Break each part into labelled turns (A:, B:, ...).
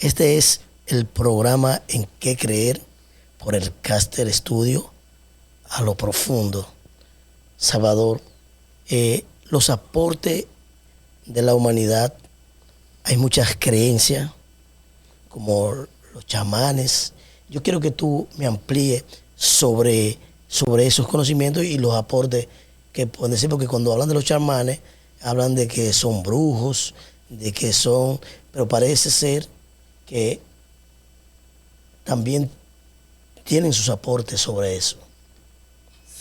A: Este es el programa En Qué Creer por el Caster Studio a lo profundo. Salvador, los aportes de la humanidad, hay muchas creencias como los chamanes. Yo quiero que tú me amplíes sobre esos conocimientos y los aportes que pueden decir, porque cuando hablan de los chamanes, hablan de que son brujos, de que son, pero parece ser que también tienen sus aportes sobre eso.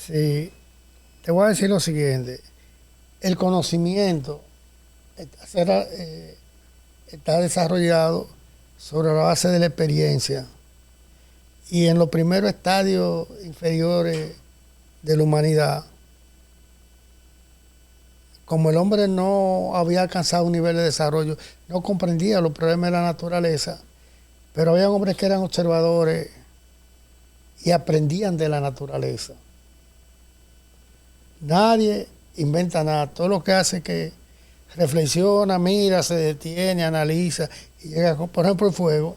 B: Sí, te voy a decir lo siguiente. El conocimiento está desarrollado sobre la base de la experiencia. Y en los primeros estadios inferiores de la humanidad, como el hombre no había alcanzado un nivel de desarrollo, no comprendía los problemas de la naturaleza, pero había hombres que eran observadores y aprendían de la naturaleza. Nadie inventa nada, todo lo que hace es que reflexiona, mira, se detiene, analiza y llega, por ejemplo, el fuego.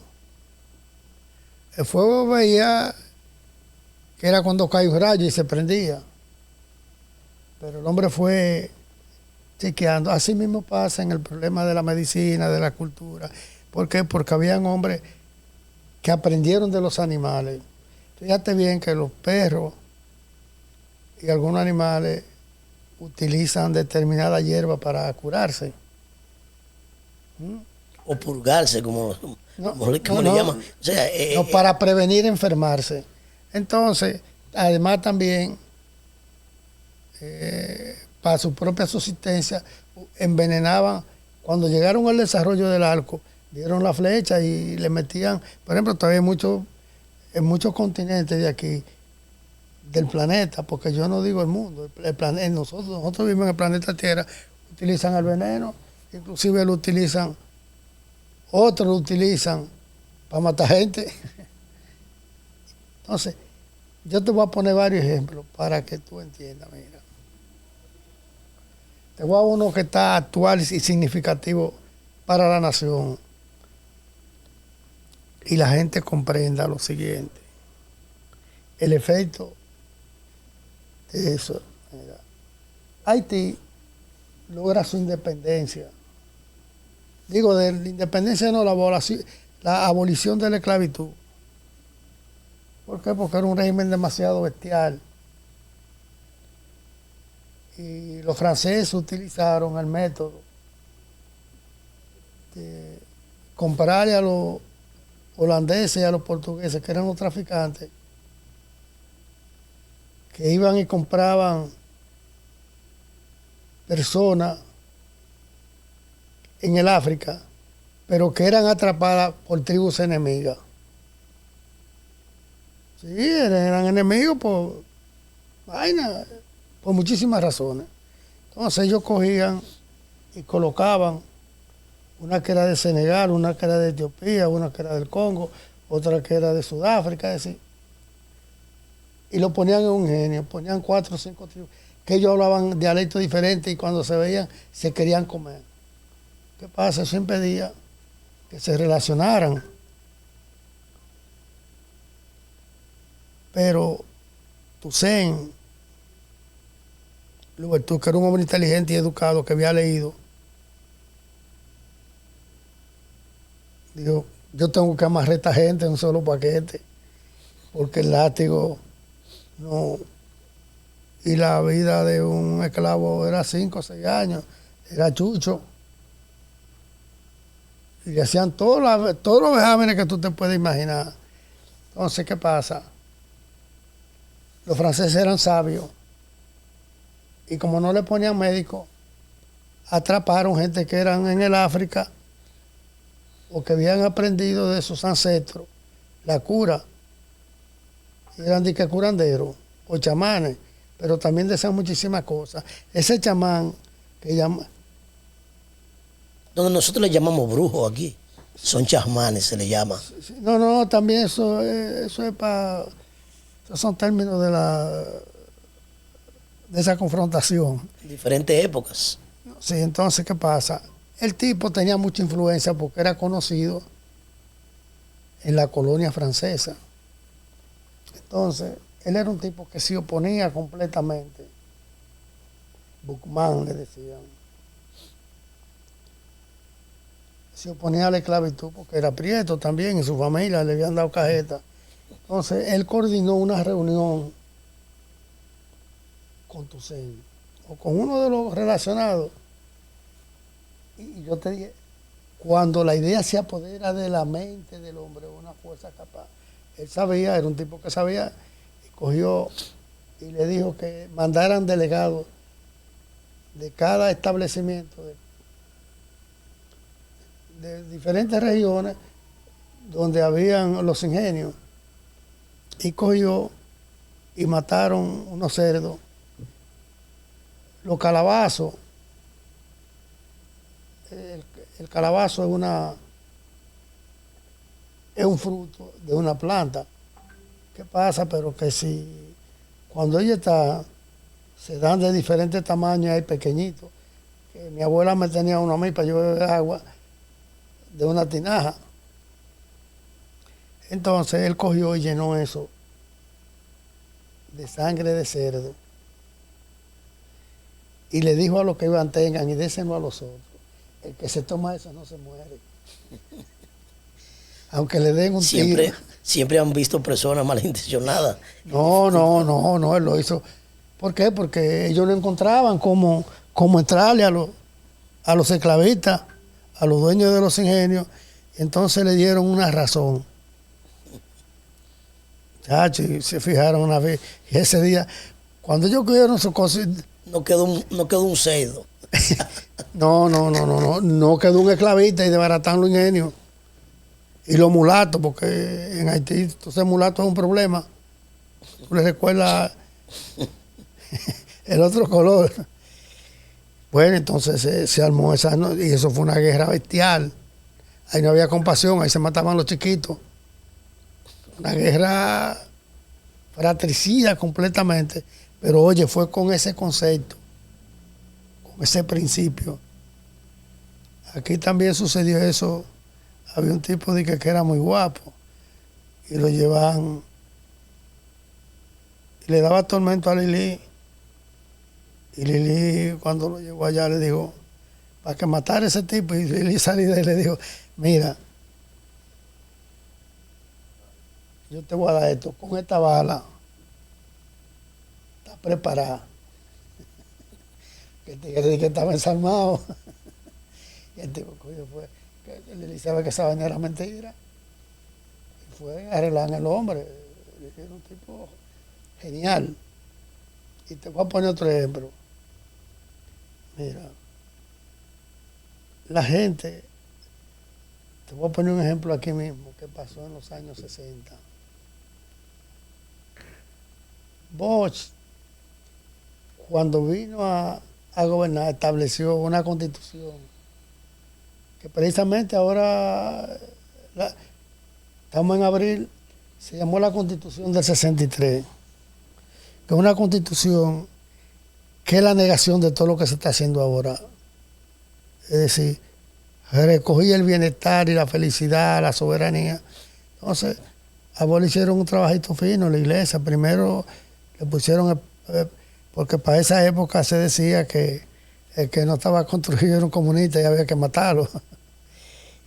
B: El fuego veía que era cuando cae un rayo y se prendía, pero el hombre fue chequeando. Así mismo pasa en el problema de la medicina, de la cultura. ¿Por qué? Porque habían hombres que aprendieron de los animales. Fíjate bien que los perros y algunos animales utilizan determinada hierba para curarse.
A: O purgarse, como le llaman. O sea,
B: no, para prevenir enfermarse. Entonces, además también, para su propia subsistencia, envenenaban. Cuando llegaron al desarrollo del arco, dieron la flecha y le metían, por ejemplo, todavía en muchos continentes de aquí, del planeta, porque yo no digo el mundo, el planeta, nosotros vivimos en el planeta Tierra, utilizan el veneno, inclusive otros lo utilizan para matar gente. Entonces, yo te voy a poner varios ejemplos para que tú entiendas. Mira, te voy a uno que está actual y significativo para la nación y la gente comprenda lo siguiente: el efecto de eso. Mira, Haití logra su independencia. Digo, de la independencia no, la abolición de la esclavitud. ¿Por qué? Porque era un régimen demasiado bestial. Y los franceses utilizaron el método de comprarle a los holandeses y a los portugueses, que eran los traficantes, que iban y compraban personas en el África, pero que eran atrapadas por tribus enemigas. Sí, eran enemigos por vaina, por muchísimas razones. Entonces ellos cogían y colocaban una que era de Senegal, una que era de Etiopía, una que era del Congo, otra que era de Sudáfrica, es decir, y lo ponían en un genio, ponían 4 o 5 tribus, que ellos hablaban dialectos diferentes y cuando se veían se querían comer. ¿Qué pasa? Eso impedía que se relacionaran. Pero Toussaint Louverture, que era un hombre inteligente y educado, que había leído, dijo: yo tengo que amarrar a esta gente en un solo paquete, porque el látigo no. Y la vida de un esclavo era 5 o 6 años, era chucho. Y le hacían todos los vejámenes que tú te puedes imaginar. Entonces, ¿qué pasa? Los franceses eran sabios. Y como no le ponían médicos, atraparon gente que eran en el África o que habían aprendido de sus ancestros la cura. Y eran de que curanderos o chamanes, pero también decían muchísimas cosas. Ese chamán que llama...
A: Donde nosotros le llamamos brujos aquí, son chamanes, se le llama.
B: No, también eso es para... Esos son términos de esa confrontación.
A: Diferentes épocas.
B: Sí, entonces, ¿qué pasa? El tipo tenía mucha influencia porque era conocido en la colonia francesa. Entonces, él era un tipo que se oponía completamente. Buchmann le decían. Se oponía a la esclavitud porque era prieto también, y su familia le habían dado cajeta. Entonces, él coordinó una reunión con Toussaint, o con uno de los relacionados. Y yo te dije, cuando la idea se apodera de la mente del hombre, una fuerza capaz, él sabía, era un tipo que sabía, y cogió y le dijo que mandaran delegados de cada establecimiento de diferentes regiones donde habían los ingenios, y cogió y mataron unos cerdos, los calabazos. El calabazo es un fruto de una planta. ¿Qué pasa? Pero que si cuando ella está, se dan de diferentes tamaños, hay pequeñitos. Que mi abuela me tenía uno a mí para yo beber agua de una tinaja. Entonces él cogió y llenó eso de sangre de cerdo. Y le dijo a los que iban, tengan y déselo a los otros. El que se toma eso no se muere. Aunque le den un tiro.
A: Siempre han visto personas malintencionadas.
B: No, él lo hizo. ¿Por qué? Porque ellos no encontraban cómo entrarle a los esclavistas, a los dueños de los ingenios. Entonces le dieron una razón. Y se fijaron una vez. Y ese día, cuando ellos cogieron sus cosas...
A: No quedó un cerdo.
B: No quedó un esclavista y desbarataron los ingenios. Y los mulatos, porque en Haití, entonces mulato es un problema. Tú le recuerdas el otro color. Bueno, entonces se armó esa, y eso fue una guerra bestial. Ahí no había compasión, ahí se mataban los chiquitos. Una guerra fratricida completamente. Pero oye, fue con ese concepto, con ese principio. Aquí también sucedió eso. Había un tipo de que era muy guapo y lo llevaban y le daba tormento a Lili. Y Lili, cuando lo llevó allá, le dijo, para que matara a ese tipo. Y Lili salió de él y le dijo, mira, yo te voy a dar esto, con esta bala, está preparada. Que el tigre que estaba ensalmado. Y el tipo fue, que Lili sabe que esa vaina era mentira. Y fue a arreglar en el hombre. Era un tipo genial. Y te voy a poner otro ejemplo. Mira, la gente, te voy a poner un ejemplo aquí mismo que pasó en los años 60. Bosch, cuando vino a gobernar, estableció una constitución que precisamente ahora, estamos en abril, se llamó la Constitución del 63, que es una constitución que es la negación de todo lo que se está haciendo ahora. Es decir, recogía el bienestar y la felicidad, la soberanía. Entonces, a vos le hicieron un trabajito fino en la iglesia. Primero le pusieron, porque para esa época se decía que el que no estaba construido era un comunista y había que matarlo.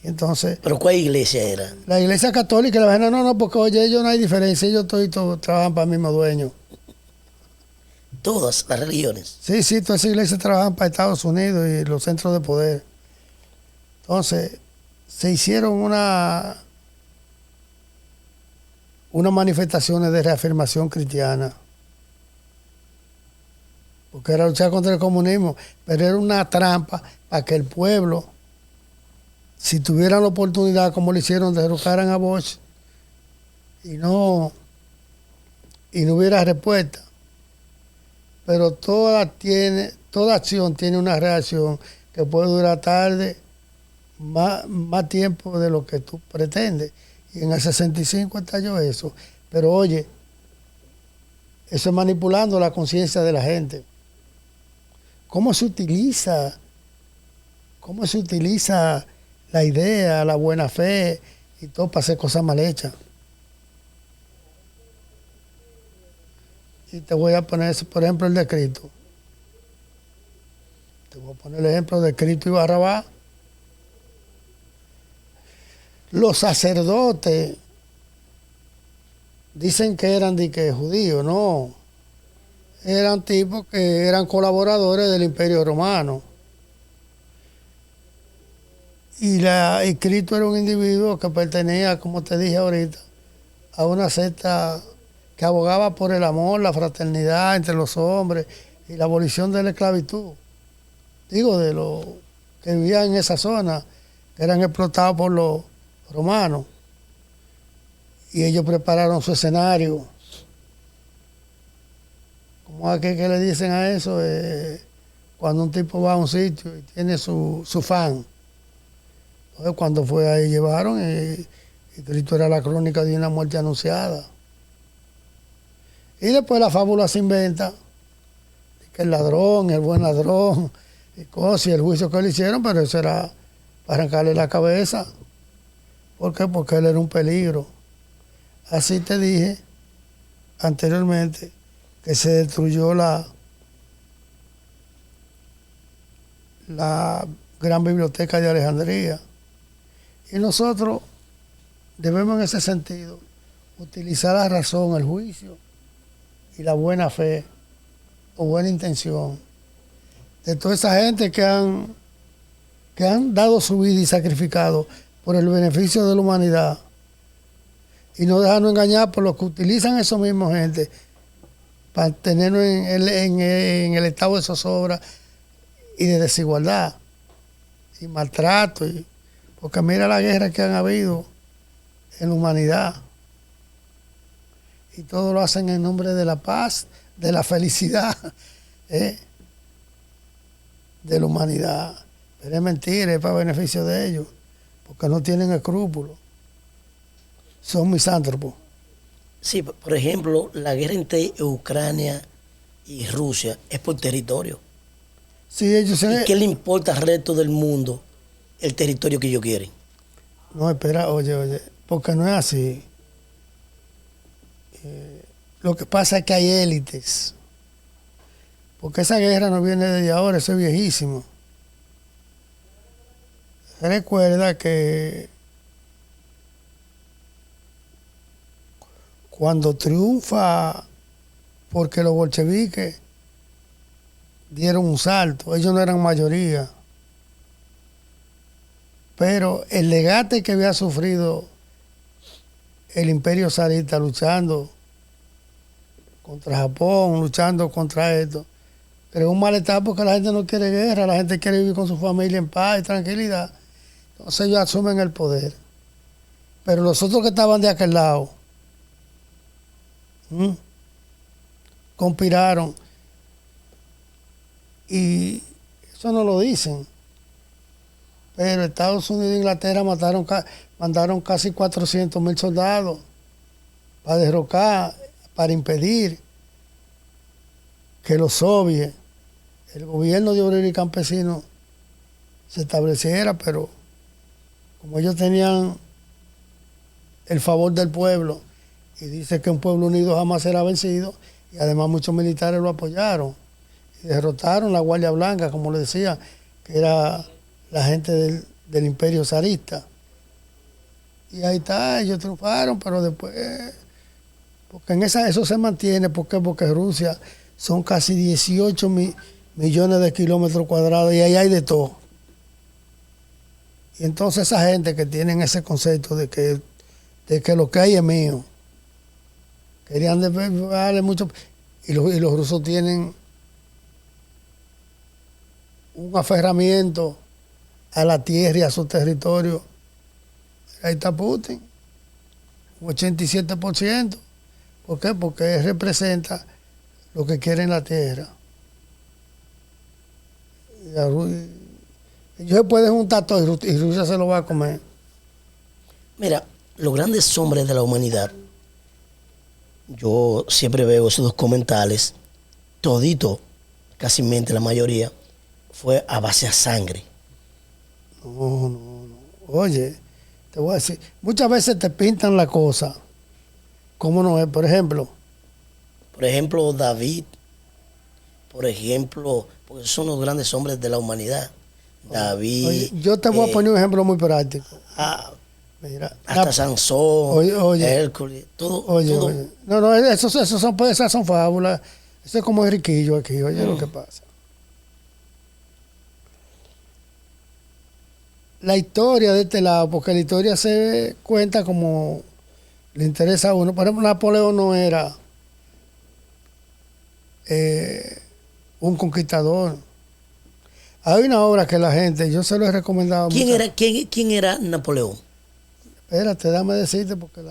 B: Entonces,
A: ¿pero cuál iglesia era?
B: La iglesia católica. La vaina, no, porque oye, ellos no hay diferencia, ellos todos trabajan para el mismo dueño.
A: Todas las religiones.
B: Sí, todas esas iglesias trabajan para Estados Unidos y los centros de poder. Entonces, se hicieron unas manifestaciones de reafirmación cristiana, porque era luchar contra el comunismo, pero era una trampa para que el pueblo, si tuvieran la oportunidad, como lo hicieron, derrocaran a Bosch y no hubiera respuesta. Pero toda acción tiene una reacción que puede durar tarde, más tiempo de lo que tú pretendes. Y en el 65 estalló eso. Pero oye, eso es manipulando la conciencia de la gente. ¿Cómo se utiliza la idea, la buena fe, y todo para hacer cosas mal hechas. Y te voy a poner, por ejemplo, el de Cristo. Te voy a poner el ejemplo de Cristo y Barrabás. Los sacerdotes dicen que eran de que judíos, no. Eran tipos que eran colaboradores del Imperio Romano. Y Cristo era un individuo que pertenecía, como te dije ahorita, a una secta que abogaba por el amor, la fraternidad entre los hombres y la abolición de la esclavitud. Digo, de los que vivían en esa zona, que eran explotados por los romanos. Y ellos prepararon su escenario. ¿Cómo es que le dicen a eso? Cuando un tipo va a un sitio y tiene su fan. Entonces, cuando fue ahí, llevaron y Cristo era la crónica de una muerte anunciada. Y después la fábula se inventa, que el ladrón, el buen ladrón, y cosas, y el juicio que le hicieron, pero eso era para arrancarle la cabeza. ¿Por qué? Porque él era un peligro. Así te dije anteriormente que se destruyó la gran biblioteca de Alejandría. Y nosotros debemos en ese sentido utilizar la razón, el juicio y la buena fe o buena intención de toda esa gente que han dado su vida y sacrificado por el beneficio de la humanidad, y no dejarnos engañar por los que utilizan esos mismos gente para tenernos en el estado de zozobra y de desigualdad y maltrato. Porque mira la guerra que han habido en la humanidad. Y todo lo hacen en nombre de la paz, de la felicidad, de la humanidad. Pero es mentira, es para beneficio de ellos, porque no tienen escrúpulos. Son misántropos.
A: Sí, por ejemplo, la guerra entre Ucrania y Rusia es por territorio.
B: Sí, ellos
A: ¿Y qué le importa al resto del mundo el territorio que ellos quieren?
B: No, espera, oye, porque no es así. Lo que pasa es que hay élites. Porque esa guerra no viene desde ahora, eso es viejísimo. Recuerda que cuando triunfa, porque los bolcheviques dieron un salto, ellos no eran mayoría, pero el legate que había sufrido el imperio zarista luchando contra Japón, luchando contra esto, creó un malestar porque la gente no quiere guerra, la gente quiere vivir con su familia en paz y tranquilidad. Entonces ellos asumen el poder. Pero los otros que estaban de aquel lado conspiraron, y eso no lo dicen, pero Estados Unidos e Inglaterra mandaron casi 400,000 soldados para derrocar, para impedir que los soviets, el gobierno de obrero y campesino se estableciera, pero como ellos tenían el favor del pueblo, y dice que un pueblo unido jamás será vencido, y además muchos militares lo apoyaron y derrotaron la Guardia Blanca, como le decía, que era la gente del imperio zarista. Y ahí está, ellos triunfaron, pero después, porque en eso se mantiene. ¿Por qué? Porque Rusia son casi 18 millones de kilómetros cuadrados y ahí hay de todo. Y entonces esa gente que tienen ese concepto de que lo que hay es mío, querían darle mucho. Y los rusos tienen un aferramiento a la tierra y a su territorio. Ahí está Putin, un 87%. ¿Por qué? Porque él representa lo que quieren la tierra. Ellos se pueden juntar todo y Rusia se lo va a comer.
A: Mira, los grandes hombres de la humanidad, yo siempre veo esos documentales, todito, casi la mayoría, fue a base de sangre.
B: No. Oye, te voy a decir, muchas veces te pintan la cosa como no es. Por ejemplo,
A: David, por ejemplo, porque son los grandes hombres de la humanidad. David.
B: oye, yo te voy a poner un ejemplo muy práctico. Mira,
A: hasta Sansón,
B: oye,
A: Hércules, todo.
B: Oye. No, esas son fábulas. Eso es como Enriquillo aquí, oye lo que pasa. La historia de este lado, porque la historia se cuenta como le interesa a uno. Por ejemplo, Napoleón no era un conquistador. Hay una obra que la gente, yo se lo he recomendado mucho.
A: ¿Quién era Napoleón?
B: Espérate, déjame decirte porque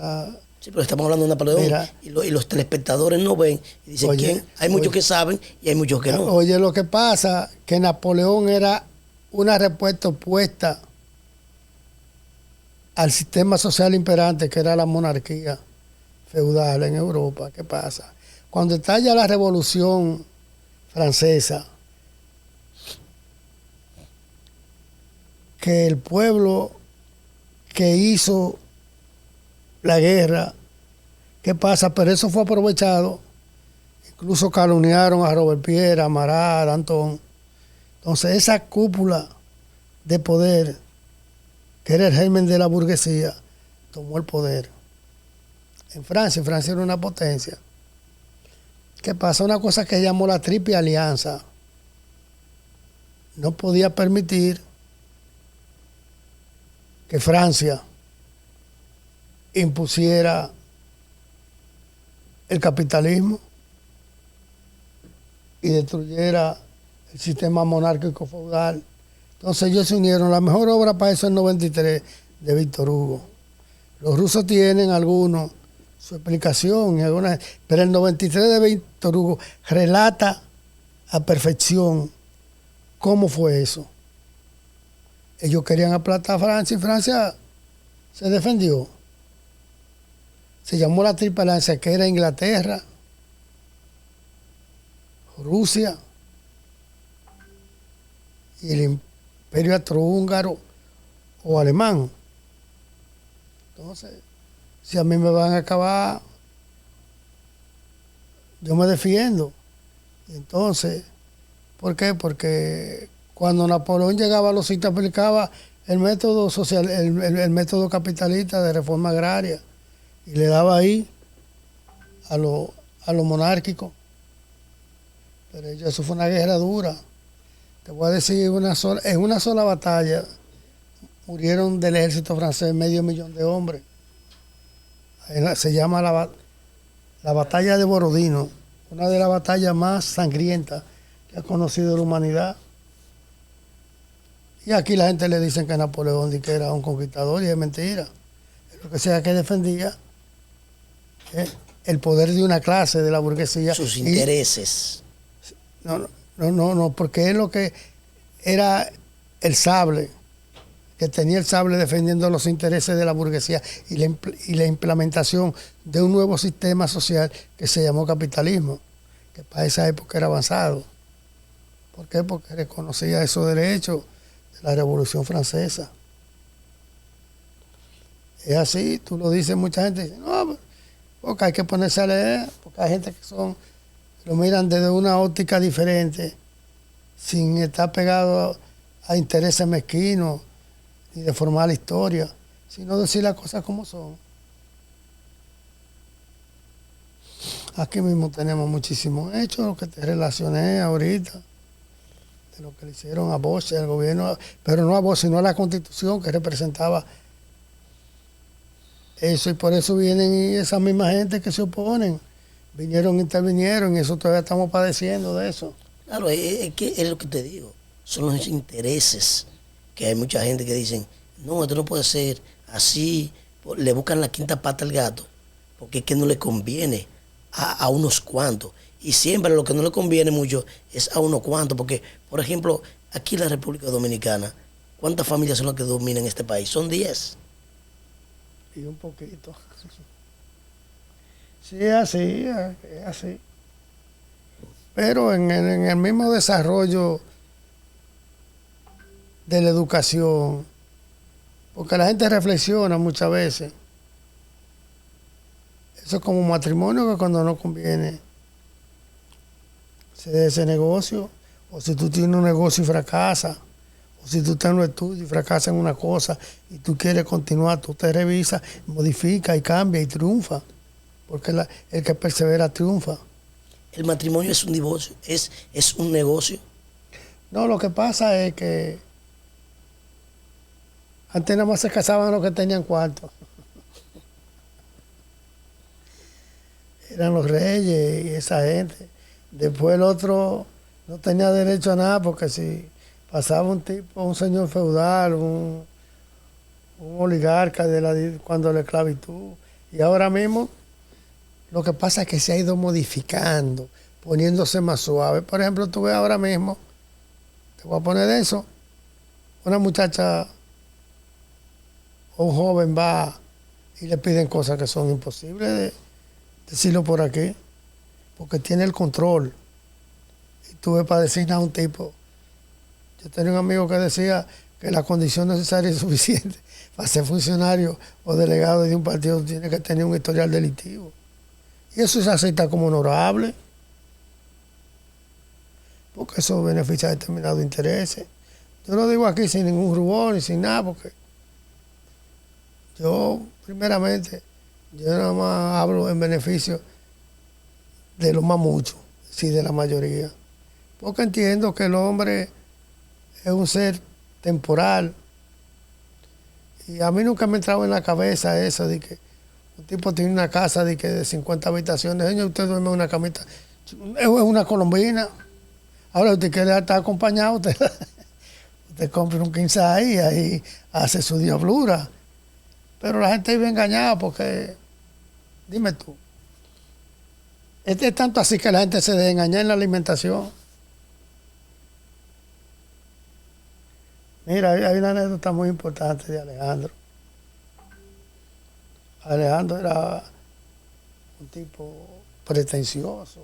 A: Sí, pero estamos hablando de Napoleón. Mira, y los telespectadores no ven y dicen, ¿quién? Hay muchos que saben y hay muchos que no.
B: Oye, lo que pasa que Napoleón era una respuesta opuesta al sistema social imperante que era la monarquía feudal en Europa. ¿Qué pasa? Cuando estalla la Revolución Francesa, que el pueblo que hizo la guerra, ¿qué pasa? Pero eso fue aprovechado, incluso calumniaron a Robespierre, a Marat, a Danton. Entonces esa cúpula de poder, que era el germen de la burguesía, tomó el poder. En Francia era una potencia. ¿Qué pasa? Una cosa que llamó la Triple Alianza. No podía permitir que Francia impusiera el capitalismo y destruyera el sistema monárquico feudal. Entonces ellos se unieron. La mejor obra para eso es el 93 de Víctor Hugo. Los rusos tienen algunos su explicación, pero el 93 de Víctor Hugo relata a perfección cómo fue eso. Ellos querían aplastar a Francia y Francia se defendió. Se llamó la Triple Alianza, que era Inglaterra, Rusia y el Imperio Austrohúngaro o alemán. Entonces, si a mí me van a acabar, yo me defiendo. Entonces, ¿por qué? Porque cuando Napoleón llegaba a los sitios aplicaba el método social, el método capitalista de reforma agraria y le daba ahí a lo monárquico. Pero eso fue una guerra dura. Te voy a decir, en una sola batalla murieron del ejército francés 500,000 de hombres. Se llama la batalla de Borodino, una de las batallas más sangrientas que ha conocido la humanidad. Y aquí la gente le dicen que Napoleón que era un conquistador y es mentira. Lo que sea que defendía el poder de una clase de la burguesía.
A: Sus intereses.
B: No, porque es lo que era el sable, que tenía el sable defendiendo los intereses de la burguesía y la implementación de un nuevo sistema social que se llamó capitalismo, que para esa época era avanzado. ¿Por qué? Porque reconocía esos derechos de la Revolución Francesa. Es así, tú lo dices, mucha gente dice, no, porque hay que ponerse a leer, porque hay gente que lo miran desde una óptica diferente, sin estar pegado a intereses mezquinos, ni de formar la historia, sino decir las cosas como son. Aquí mismo tenemos muchísimos hechos, lo que te relacioné ahorita, de lo que le hicieron a Bosch, al gobierno, pero no a Bosch, sino a la Constitución que representaba eso, y por eso vienen esa misma gente que se oponen. Intervinieron, y eso todavía estamos padeciendo de eso.
A: Claro, es que es lo que te digo, son los intereses, que hay mucha gente que dicen, no, esto no puede ser así, le buscan la quinta pata al gato, porque es que no le conviene a unos cuantos, y siempre lo que no le conviene mucho es a unos cuantos, porque, por ejemplo, aquí en la República Dominicana, ¿cuántas familias son las que dominan este país? Son 10.
B: Y un poquito. Sí, es así. Pero en el mismo desarrollo de la educación, Porque la gente reflexiona muchas veces. Eso es como un matrimonio que cuando no conviene se dé ese negocio. O si tú tienes un negocio y fracasa. O si tú estás en un estudio y fracasas en una cosa y tú quieres continuar, tú te revisas, modifica y cambia y triunfa. Porque el que persevera triunfa.
A: ¿El matrimonio es un divorcio? ¿Es un negocio?
B: No, lo que pasa es que antes nada más se casaban los que tenían cuarto. Eran los reyes y esa gente. Después el otro no tenía derecho a nada porque si pasaba un tipo, un señor feudal, un oligarca cuando la esclavitud. Y ahora mismo lo que pasa es que se ha ido modificando, poniéndose más suave. Por ejemplo, tú ves ahora mismo, te voy a poner eso, una muchacha o un joven va y le piden cosas que son imposibles de decirlo por aquí, porque tiene el control. Y tú ves para designar a un tipo. Yo tenía un amigo que decía que la condición necesaria y suficiente para ser funcionario o delegado de un partido tiene que tener un historial delictivo. Y eso se acepta como honorable, porque eso beneficia a determinados intereses. Yo lo digo aquí sin ningún rubor ni sin nada, porque yo, primeramente, yo nada más hablo en beneficio de los más muchos, sí, de la mayoría. Porque entiendo que el hombre es un ser temporal. Y a mí nunca me entraba en la cabeza eso de que un tipo tiene una casa de 50 habitaciones. Señor, usted duerme en una camita. Es una colombina. Ahora usted quiere estar acompañado, usted compra un 15 y ahí hace su diablura. Pero la gente vive engañada porque, dime tú, es tanto así que la gente se deja engañar en la alimentación. Mira, hay una anécdota muy importante de Alejandro. Alejandro era un tipo pretencioso,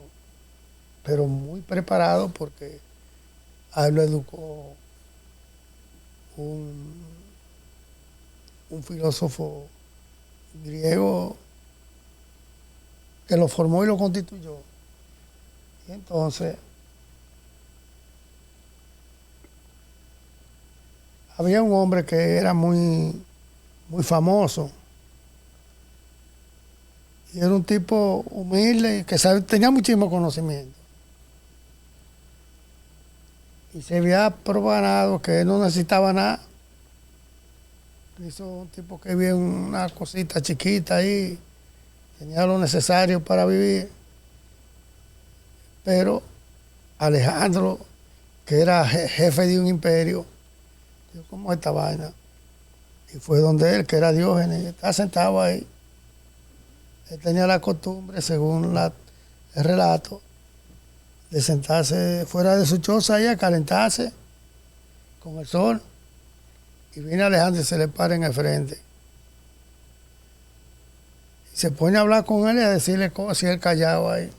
B: pero muy preparado porque a él lo educó un filósofo griego que lo formó y lo constituyó. Y entonces había un hombre que era muy famoso y era un tipo humilde que tenía muchísimo conocimiento y se había probado que él no necesitaba nada. Hizo un tipo que vivía en una cosita chiquita ahí, tenía lo necesario para vivir. Pero Alejandro, que era jefe de un imperio, dijo, ¿cómo es esta vaina? Y fue donde él, que era Diógenes, estaba sentado ahí. Él tenía la costumbre, según el relato, de sentarse fuera de su choza ahí a calentarse con el sol. Y viene Alejandro y se le para en el frente. Y se pone a hablar con él y a decirle cosas y él callado ahí.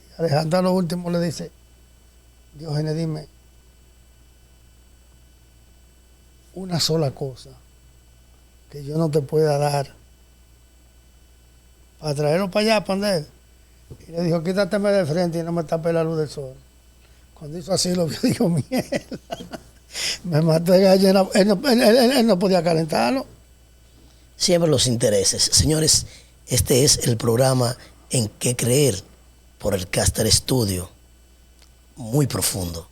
B: Y Alejandro a lo último le dice, Diógenes, dime una sola cosa que yo no te pueda dar para traerlo para allá, para él. Y le dijo, quítateme de frente y no me tapes la luz del sol. Cuando hizo así lo vio, dijo, mierda, me mató el gallo, él no podía calentarlo.
A: Siempre los intereses. Señores, este es el programa En Qué Creer por el Caster Studio. Muy profundo.